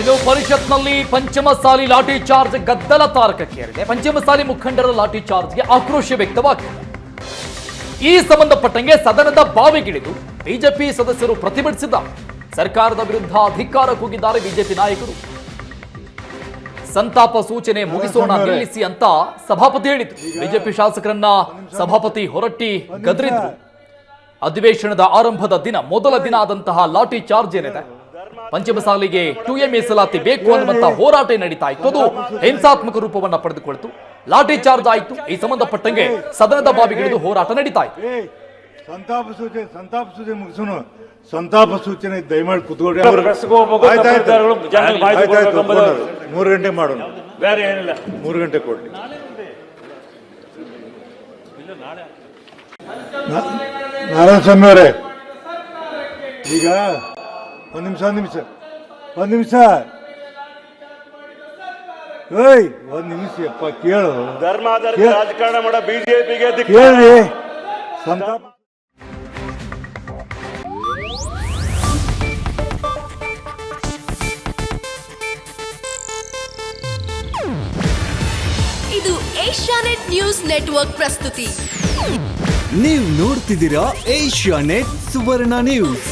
ಇನ್ನು ಪರಿಷತ್ನಲ್ಲಿ ಪಂಚಮಸಾಲಿ ಲಾಠಿ ಚಾರ್ಜ್ ಗದ್ದಲ ತಾರಕಕ್ಕೇರಿದೆ. ಪಂಚಮಸಾಲಿ ಮುಖಂಡರ ಲಾಠಿ ಚಾರ್ಜ್ಗೆ ಆಕ್ರೋಶ ವ್ಯಕ್ತವಾಗಿದೆ. ಈ ಸಂಬಂಧಪಟ್ಟಂಗೆ ಸದನದ ಬಾವಿಗಿಳಿದು ಬಿಜೆಪಿ ಸದಸ್ಯರು ಪ್ರತಿಭಟಿಸಿದ್ದಾರೆ. ಸರ್ಕಾರದ ವಿರುದ್ಧ ಧಿಕ್ಕಾರ ಕೂಗಿದ್ದಾರೆ ಬಿಜೆಪಿ ನಾಯಕರು. ಸಂತಾಪ ಸೂಚನೆ ಮುಗಿಸೋಣ, ನಿಲ್ಲಿಸಿ ಅಂತ ಸಭಾಪತಿ ಹೇಳಿದ್ರು. ಬಿಜೆಪಿ ಶಾಸಕರನ್ನ ಸಭಾಪತಿ ಹೊರಟ್ಟಿ ಗದರಿದ್ರು. ಅಧಿವೇಶನದ ಆರಂಭದ ದಿನ, ಮೊದಲ ದಿನ ಆದಂತಹ ಲಾಠಿ ಚಾರ್ಜ್ ಏನಿದೆ, ಪಂಚಮಸಾಲಿಗೆ 2A ಮೀಸಲಾತಿ ಬೇಕು ಅನ್ನುವಂತ ಹೋರಾಟ ನಡೀತಾ ಇತ್ತು. ಅದು ಹಿಂಸಾತ್ಮಕ ರೂಪವನ್ನ ಪಡೆದುಕೊಳ್ತು. ಲಾಠಿ ಚಾರ್ಜ್ ಆಯಿತು. ಈ ಸಂಬಂಧಪಟ್ಟಂಗೆ ಸದನದ ಬಾವಿಗಿಳಿದು ಹೋರಾಟ ನಡೀತಾ ಇತ್ತು. ಸಂತಾಪ ಸೂಚನೆ ಮುಗಿಸೋಣ. ಸಂತಾಪ ಸೂಚನೆ ದಯಮಾಡಿ ಕುತ್ಕೊಳ್ಳಿ. 3 ಗಂಟೆ ಮಾಡೋಣ. ಬೇರೆ ಏನಿಲ್ಲ, 3 ಗಂಟೆ ಕೊಡ್ಲಿ. ನಾರಾಯಣಸ್ವಾಮಿ ಅವರೇ, ಈಗ ಒಂದ್ ನಿಮಿಷ ಒಂದ್ ನಿಮಿಷ ಅಪ್ಪ ಕೇಳು. ಧರ್ಮಾಧಾರಿತ ರಾಜಕಾರಣ ಮಾಡೋ ಬಿಜೆಪಿಗೆ ಕೇಳಿ. ಸಂತಾಪ ಇದು ಏಷ್ಯಾನೆಟ್ ನ್ಯೂಸ್ ನೆಟ್ವರ್ಕ್ ಪ್ರಸ್ತುತಿ. ನೀವು ನೋಡ್ತಿದ್ದೀರಾ ಏಷ್ಯಾನೆಟ್ ಸುವರ್ಣ ನ್ಯೂಸ್.